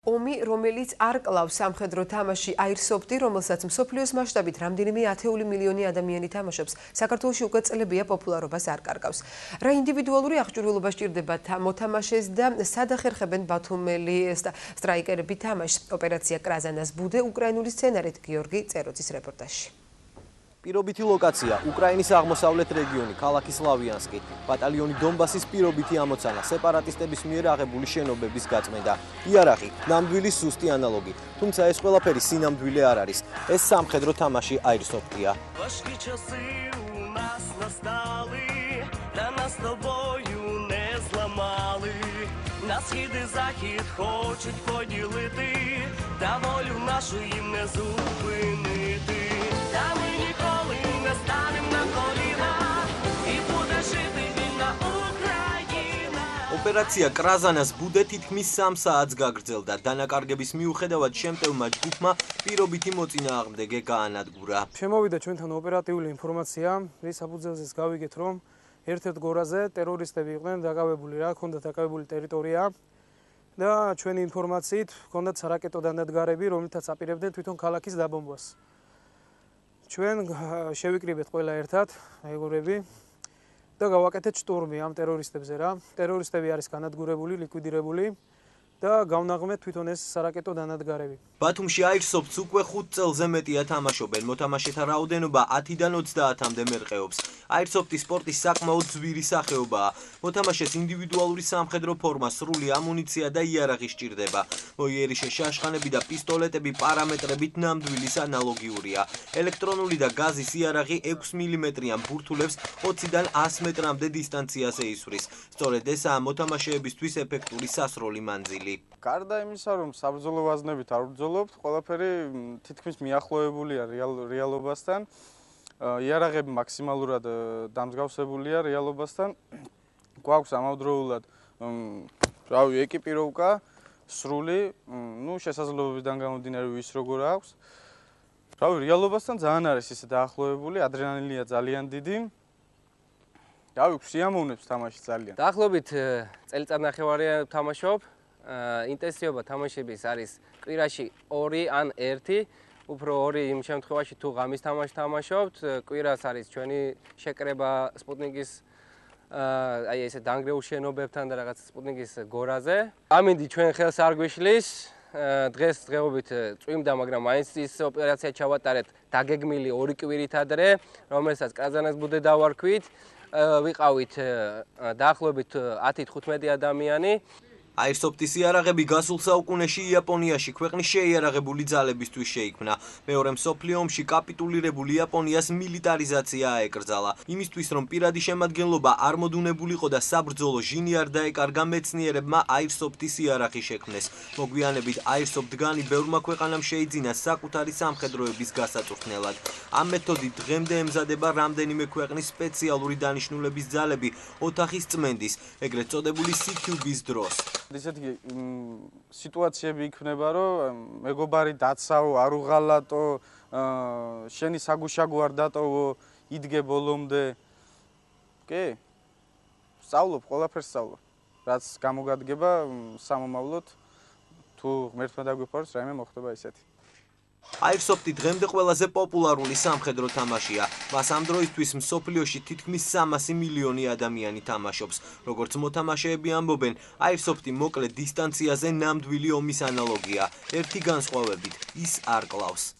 ომი, რომელიც არ კლავს სამხედრო თამაში აირსოფტი, რომელსაც მსოფლიოს მასშტაბით რამდენიმე 10 მილიონი ადამიანი თამაშობს, საქართველოში უკვე წლებია პოპულარობას არ კარგავს. რა ინდივიდუალური აღჭურვილობა სჭირდება მოთამაშეს და სად ახერხებენ ბათუმელი სტრაიკერები თამაშს? ოპერაცია კრაზანას ბუდე უკრაინული სცენარით გიორგი წეროძის რეპორტაჟში. პირობითი ლოკაცია უკრაინის აღმოსავლეთ რეგიონი, ქალაქი სლავიანსკი, ბატალიონი დონბასის პირობითი ამოცანა, სეპარატისტების მიერ აღებული შენობების გაწმენდა. იარაღი, ნამდვილი სუსტი ანალოგი, თუმცა ეს ყველაფერი სინამდვილე არ არის. ეს სამხედრო თამაში აირსოფტია. На схід і захід хочуть поділити, та волю нашу їм не зупинити. Та ми ніколи не станем на коліна, і буде жити вільна Україна. ოპერაცია კრაზანას ბუდე თითქმის 3 საათს გაგრძელდა. დანაკარგების მიუხედავად შემტევმა ჯგუფმა პირობითი მოწინააღმდეგე გაანადგურა. შემოვიდა ჩვენთან ოპერატიული ინფორმაცია, რის საფუძველზეც გავიგეთ, რომ ერთ-ერთ გორაზე ტერორისტები იყვნენ დაკავებული, რა ჰქონდათ დაკავებული ტერიტორია და ჩვენი ინფორმაციით ჰქონდათ სარაკეტო დანადგარები, რომლითაც აპირებდნენ თვითონ ქალაქის დაბომბვას. ჩვენ შევიკრიბეთ ყველა ერთად, ეგურები და გავაკეთეთ შტურმი ამ ტერორისტებზე რა. ტერორისტები არის განადგურებული, ლიკვიდირებული და გავნაღმეთ თვითონ ეს სარაკეტო დანადგარები. ბათუმში აირსოფტს უკვე 5 წელზე მეტია თამაშობენ. მოთამაშეთა რაოდენობა 10-დან 30-მდე მერყეობს. აირსოფტი სპორტის საკმაოდ ძვირი სახეობაა. მოთამაშეს ინდივიდუალური სამხედრო ფორმა, სრული ამუნიცია და იარაღი სჭირდება. მოიერიშე შაშხანები და პისტოლეტები პარამეტრებით ნამდვილის ანალოგიურია. ელექტრონული და გაზის იარაღი 6 მმ-იან ბურთულებს 20-დან 100 მეტრამდე დისტანციაზე ისვრის. სწორედ ესაა მოთამაშეებისთვის ეფექტური სასროლი მანძილი. გარდა იმისა, რომ საბრძოლო ვაზნებით არ ვბრძოლობთ, ყველაფერი თითქმის მიახლოებულია რეალობასთან. იარაღები მაქსიმალურად დამსგავსებულია რეალობასთან. გვაქვს ამავდროულად ეკიპიროვკა, სრული, შესაძლებლობებიდან გამომდინარე ვის როგორ აქვს. რეალობასთან ძალიან არის ისე დაახლოებული, ადრენალინია ძალიან დიდი. სიამოვნებს თამაში ძალიან. დაახლოებით წელიწად ნახევარია ვთამაშობ. ინტენსივობა თამაშების არის კვირაში 2 ან 1. უფრო 2 იმ შემთხვევაში თუ ღამის თამაშს თამაშობთ. კვირას არის ჩვენი შეკრება სპუტნიკის აი ესე დანგრეულ შენობებთან და რაღაც სპუტნიკის გორაზე. ამინდი ჩვენ ხელს არ გვიშლის. დღეს დღეობით წვიმდა, მაგრამ მაინც ის ოპერაცია ჩავატარეთ დაგეგმილი 2 კვირით ადრე, რომელსაც კრაზანას ბუდე დავარქვით. ვიყავით დაახლოებით 10-15 ადამიანი. აირსოფტის იარაღები გასულ საუკუნეში იაპონიაში ქვეყნის შეიარაღებული ძალებისთვის შეიქმნა. მეორე მსოფლიო ომში კაპიტულირებული იაპონიას მილიტარიზაცია აეკრძალა. იმისთვის, რომ პირადი შემადგენლობა არ მოდუნებულიყო და საბრძოლო ჟინი არ დაეკარგა, მეცნიერებმა აირსოფტის იარაღი შექმნეს. მოგვიანებით აირსოფტგანი ბევრმა ქვეყანამ შეიძინა საკუთარი სამხედროების გასაწვრთნელად. ამ მეთოდით დღემდე ემზადება რამდენიმე ქვეყნის სპეციალური დანიშნულების ძალები ოთახის წმენდის, ეგრეთ წოდებული CQB-ის დროს. ისეთი სიტუაციები იქნება, რომ მეგობარი დაცავ, არ უღალატო, შენი საგუშაგო არ დატოვო, იდგე ბოლომდე. კი? სწავლობ, ყველაფერს სწავლობ. რაც გამოგადგება სამომავლოდ, თუ ღმერთმა დაგვიფაროს, რაიმე მოხდება ისეთი. აირსოფტი დღემდე ყველაზე პოპულარული სამხედრო თამაშია. მას ამ დროისთვის მსოფლიოში თითქმის 300 მილიონი ადამიანი თამაშობს. როგორც მოთამაშეები ამბობენ, აირსოფტი მოკლე დისტანციაზე ნამდვილი ომის ანალოგია. ერთი განსხვავებით, ის არ კლავს.